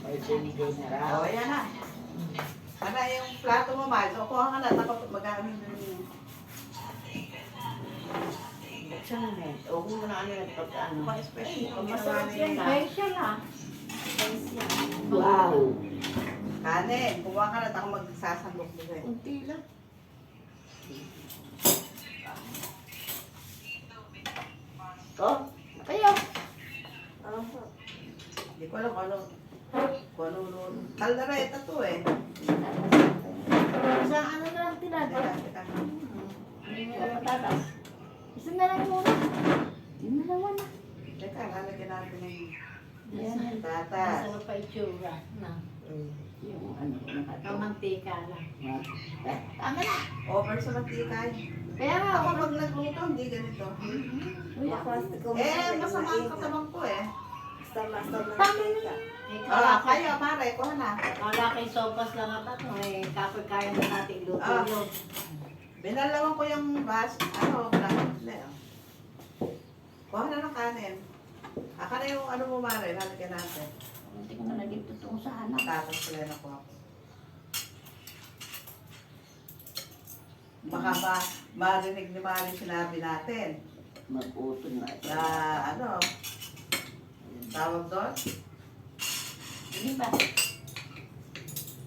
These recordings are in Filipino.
May binigay na raw. O, ayan na. Sana yung plato mo, Mahal. So, kuha ka na. Tapos magkakaroon din yun. Buksan mo na. O kung ano yung pag ano. Pa-special. Masarap yan ah. Special ah. Special. Wow. Kanin. Kumuha ka na. Ako magsasandok din eh. Kunti lang. Oh, kayo. Hindi ko alam kung ano. Kung ano. Kaldereta to eh. Sa ano na lang tinatay. Teka. Hindi mo na patatas. Isa na lang muna. Hindi na naman na. Teka, lalagyan natin ng Yan yan. tatas. Masarap pa itsura. Na. Yung ano, Kamantika lang. Tama na. Over sa mantika. Kaya nga, Ako pag nagluto, hindi ganito. Masama ang katawan ko eh. tama na. Kayo, pare, kuha na. Kala kay sopas lang at ano eh. Kapoy kaya na natin luto Ah. yun. Binalawan ko yung kuha na ng kanin. Aka na yung ano mo, Mare, lalagyan natin. Hindi ko na naging tutong sa anak. Tapos sila na ko ako. Baka marinig ni Mare sinabi natin Mag-utol na. na ano, tawag doon. Hindi ba?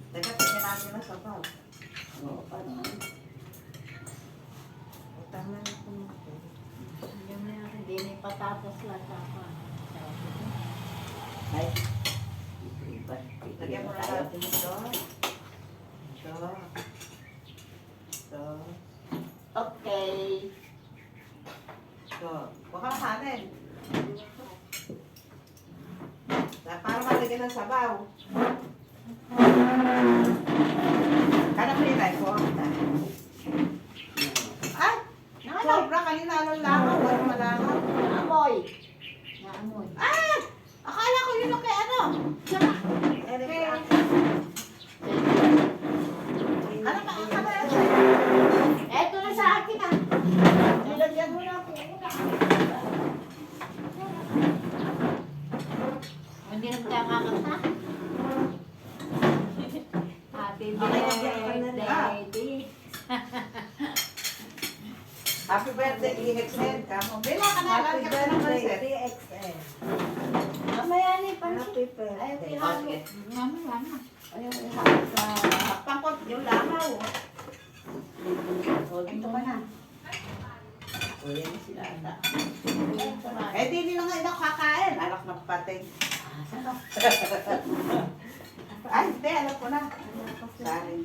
Teka, tingnan natin na sabaw. Oo, paano ano? Tama na kung Yan na yan. Hindi na yung patatas lang. Tama. Ay. Iba. lagyan mo na natin ito. Ito. Ito. Okay. Ito. Baka kanin. Para malagyan ng sabaw. Kanang nilay ko. Ay! Sobra kanina anong langaw. Walang malangaw. Amoy. Naamoy. Ah! Akala ko yun ang kay ano. Sana. Ano ba? Akala yun. Eto na sa akin ah. Nilagyan mo na ako. Hindi na magkakakanta. Happy birthday, Di. Happy birthday, EXN. Kamo. Bila ka na. Lalagyan ka ng pansit. Mamaya ni pansit. Happy birthday. Ay, Okay. pinalo. Mama. Ayaw ko sa... Pangkot yung langaw. O, dito ka na. O, yan na sila ata. Eh, di nila nga ito kakain. Anak ng patay. Ah, sarap. Ay, hindi. Alam ko na. Sarin.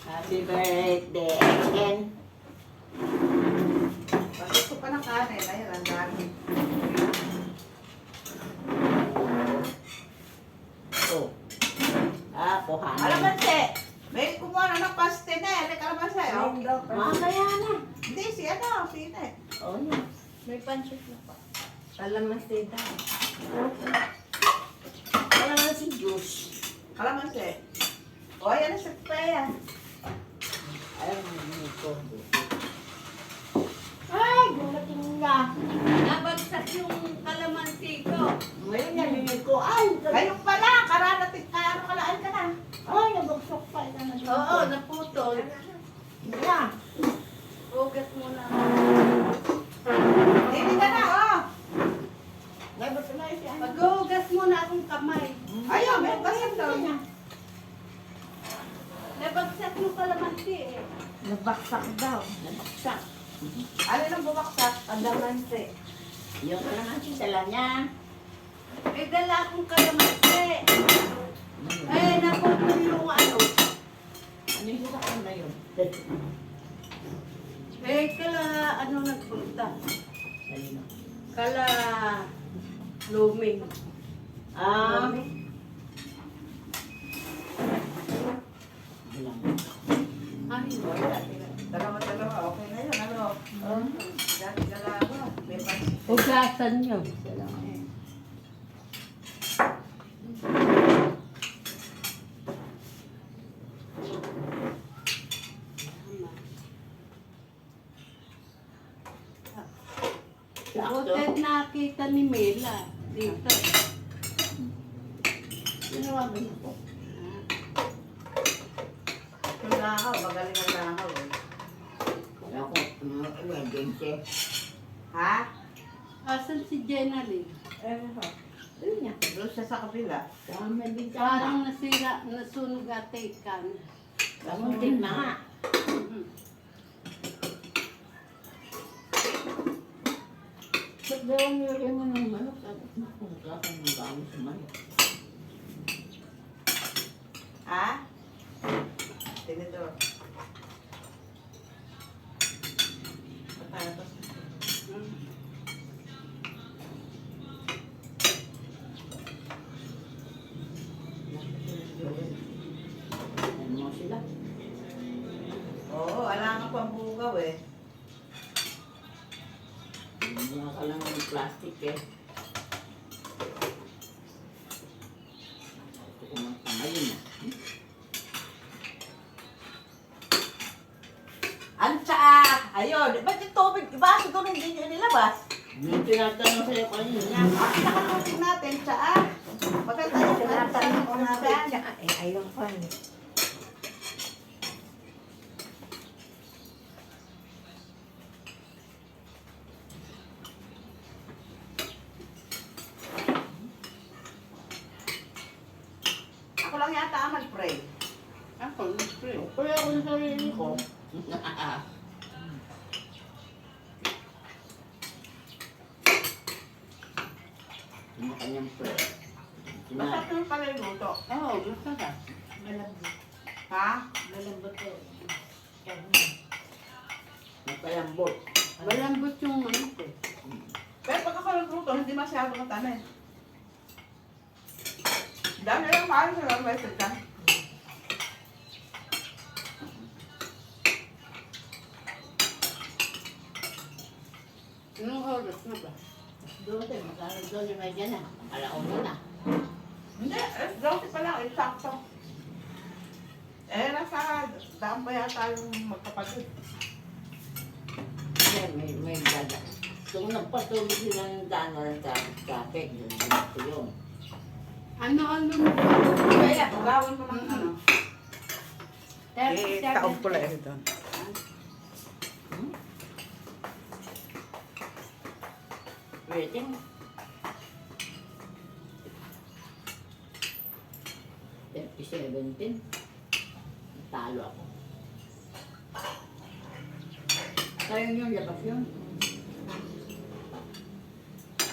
Happy birthday again. Bakit ko pa ng kanin? Ayun, ang dami. Oh. Ah, kuhanan. Alamansi! May kumuha na ng pastinel. May kalamansi, oh. Mamaya na. Hindi, si ano, si Ine. Oh, yan. May pansit na pa. Kalamansi daw. Kalamansi juice. Kalamansi. O, yan na si Pea. Ayaw mo yung ko. Ay, gumating na. Nabagsak yung kalamansi ko. Ngayon narinig ko, ay! Ngayon pala, kararating ka, ano kalaan ka na. Ay, nabagsak pa. Ito na siya. Oo, naputol. Na. Ugat mo na. Hindi ka na, oh. Nabot na siya. Mag-uugas mo na akong kamay. Ayun, may basan daw. Nabagsak yung kalamansi eh. Nabaksak daw. Nabaksak. Ano nang bumaksak? Kalamansi. Yung kalamansi dala niya. May dala akong kalamansi. Eh, naputol yung ano. Ano yung sakon na yun? Eh, ano nagpunta? Salino. Kala luming. Ah. Bilang. Ay, Dalawa, okay na yun, ano? Dalawa, may pansin. Ugasan nyo. Sakto. Butet nakita ni Mela dito. Tinawagan ako. Yung langaw, magaling ang langaw eh. Kaya ko, mga emergency. Ha? Asan si Jenna Lee? Ayun niya. Doon siya sa kabila. Tama din ka. Parang nasira, nasunog ate kan. Kamunting na nga. Ba't daw ang nilagay mo ng manok? Sabi ko, kung kakang ng dami sa manok. Ha? Tinidor. Patatas. Ano mo sila? Oo, alam nga pang bugaw eh. Mga ka lang ng plastic eh. Ito ko mang tamayin na. Ansa! Ayun, ba't yung tubig? Ibaso doon hindi nyo nilabas? Yung tinatanong sa'yo kanina. Nakakasig natin, tsaa. Bakit tayo Tinatanong ko na natin? siya. Eh, ayun pa eh. Ako lang yata ang mag-pray. Ako, nag-pray. Kaya ako sa sarili ko. Yung kanyang prayer. Masarap naman pala yung luto. Oo, masarap. Malambot. Ha? Malambot eh. Magpalambot. Malambot yung manok eh. Pero pag ako nagluto, hindi masyado matamis. Dami lang kain sa lang message ka. Anong oras na ba? Doon din, magkano doon yung may dyan na. Akala ko muna. Hindi, dati pa lang, sakto. Nasa daan pa yata yung magkapatid. May dada. Kung nagpatulog sila ng daan na ng traffic, yun ko yun. Ano mo? Kaya, ugawan mo ng ano. Taob ko lang ito. Rating? 17. Talo ako. Tayo yung labas yun.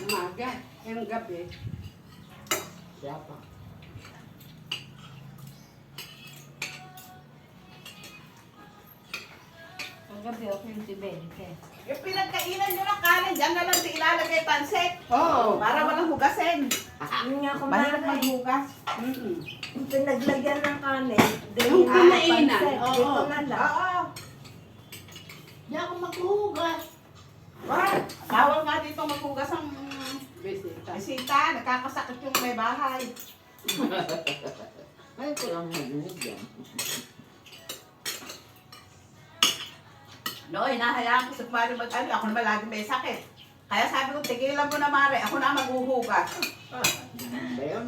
Umaga. Yung gabi. Siya pa. Paggabi ako yung tibente. Yung pinagkainan nyo ng kanin, dyan na lang ilalagay pansit. Oo. Para walang hugasin. Yun nga Mahirap kumain. maghugas. Yung pinaglagyan ng kanin. Yung kinainan, pansit. oo. Dito na lang. Oo. Di ako maghuhugas. Bawal nga dito maghugas ang Bisita. bisita. Nakakasakit yung may bahay. Ay, ko lang narinig yan. Noy, nahayaan ko sa kumari mag-ano. Ako naman lagi may sakit. Kaya sabi ko, tigilan mo na Mare. Ako na ang maghuhugas. Ano ba yun?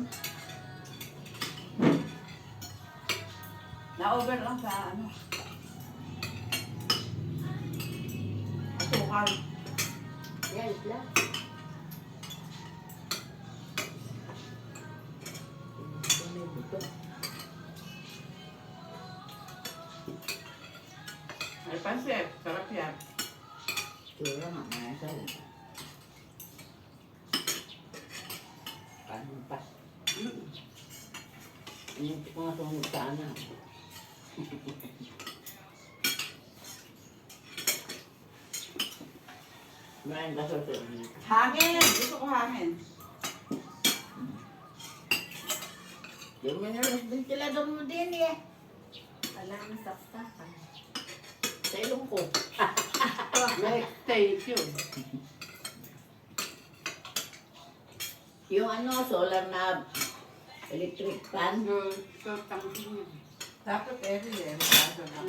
Na-over lang sa ano. Asukal. Yes lang. May buto. Ay, pansit. Sarap yan. Tura nga, may sa'yo. Kanin pa. Hindi ko nga sumut sana. Maraming kaso sa Hangin. Gusto ko hangin. yung mineral ventilador mo din eh. Alam ang saksakan. Sa ilong ko. Next station. Yung ano, solar na electric fan. Yung tangking yun. Dapat every magkaso na.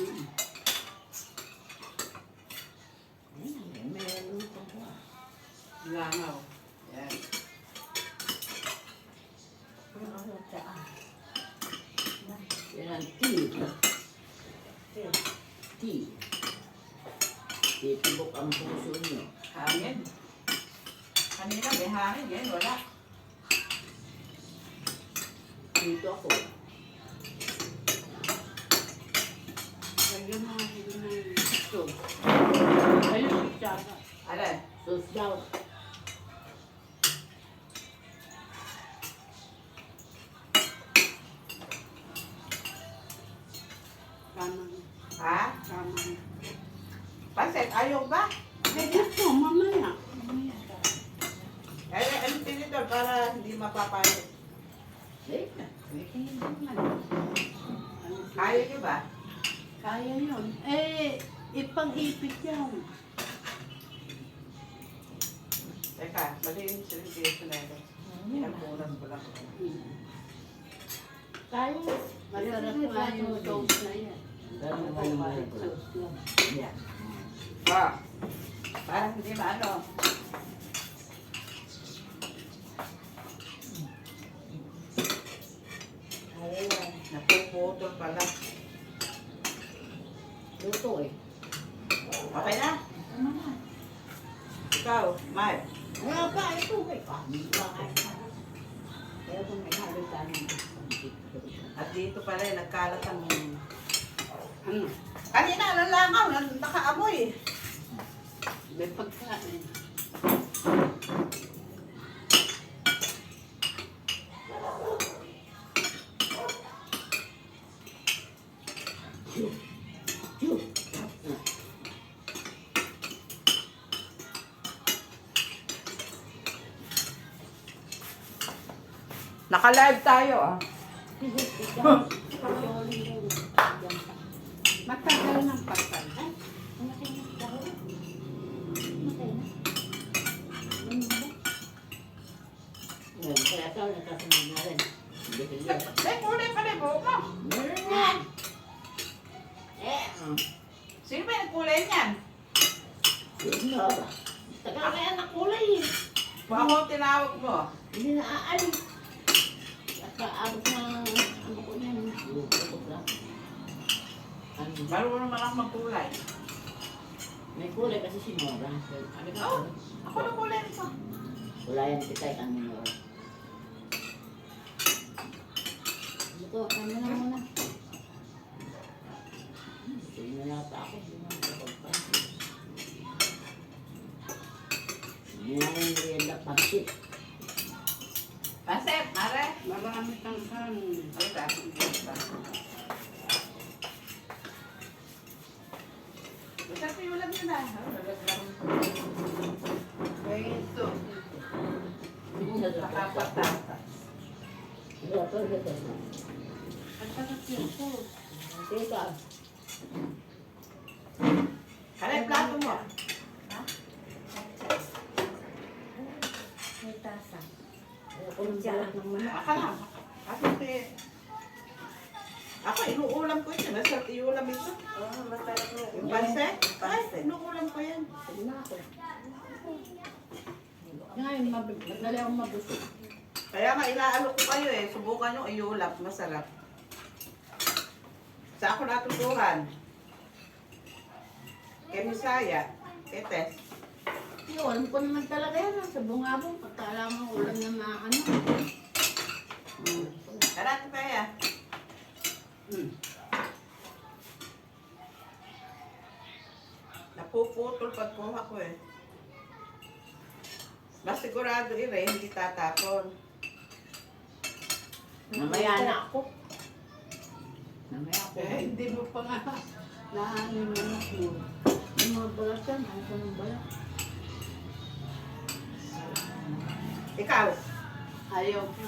Ayun, may luto ko. Langaw. Yan. Yan ang tea. Tea. Titibok ang puso niyo. Hangin. Kanina may hangin. Ngayon wala. Dito ako. Lagyan mo nga sila ng sauce. Ayun, tsaka. Alan. Sus daw. Tama. Ha? Tama. Pansit, ayaw ba? Lagyan mo, mamaya. Ano tinidor para hindi mapapalit? Eh, Ayaw niyo ba? Kaya yun. Eh, ipang-ipit yan. Teka, malinis yung dito na ito. Pinapunan ko lang. Kaya. Masarap nga yung sauce na yan. dami naman ng mga ito. Sauce lang. Yan. Ah, parang hindi maano. Napuputol pala. Luto eh. Okay na? Ikaw, Mar. Wala pa, ito may kami. Kaya kung may halos tayo. At dito pala, nagkalat ang... Ano? Kanina, nalangaw, nakaamoy. May pagkain. Naka-live tayo ah. Matagal ng pagkain. Yan, kaya ito, nagkasunod na rin. Hindi kaya. Kulay pala yung buhok mo. Meron yan. Eh, Sino ba yung kulay niyan? yun nga ba? Tagal na yan ang kulay eh. Baka ako tinawag mo. Hindi na aalis. At kaabot na ano ko yan. Luto lang. Ano? Marunong naman ako magkulay. May kulay kasi si Nora. Sabi ko, Oh, ako na kulay nito. kulayan kita ang Nora. Ito, ano na muna. Sige na yata ako. Hindi na nakapagpansin. Hindi na akong merienda pansit. Pansit, mare. Marami kang kanin. Halika. Basta ko yung ulam yun ah. Ito. Nakapatatas. Ito, ito. Ang sarap yung sauce. Teka. Kaya yung plato mo. May tasa. Ako ng balak ng mga. Aka lang. Ako, inuulam ko yun. Masarap iulam ito. Masarap na. Yung pansit? Ay, inuulam ko yan. Sige na ako. Ngayon, madali akong mabusog. Kaya nga inaalok ko kayo eh. Subukan nyo iulap. Masarap. Sa ako natutuhan. Kay Misaya. Kay Tess. Yun, ko naman talaga yan. Sa bungabong, pagkaalam mo ulam na mga ano. Tara, kaya. Napuputol pagkuha ko eh. Mas sigurado hindi tatapon. Mamaya na ako. Mamaya ako. Eh, hindi mo pa nga naano yung anak mo. Yung mga balat yan, ano ko ng balat. Ikaw, Ayaw ka.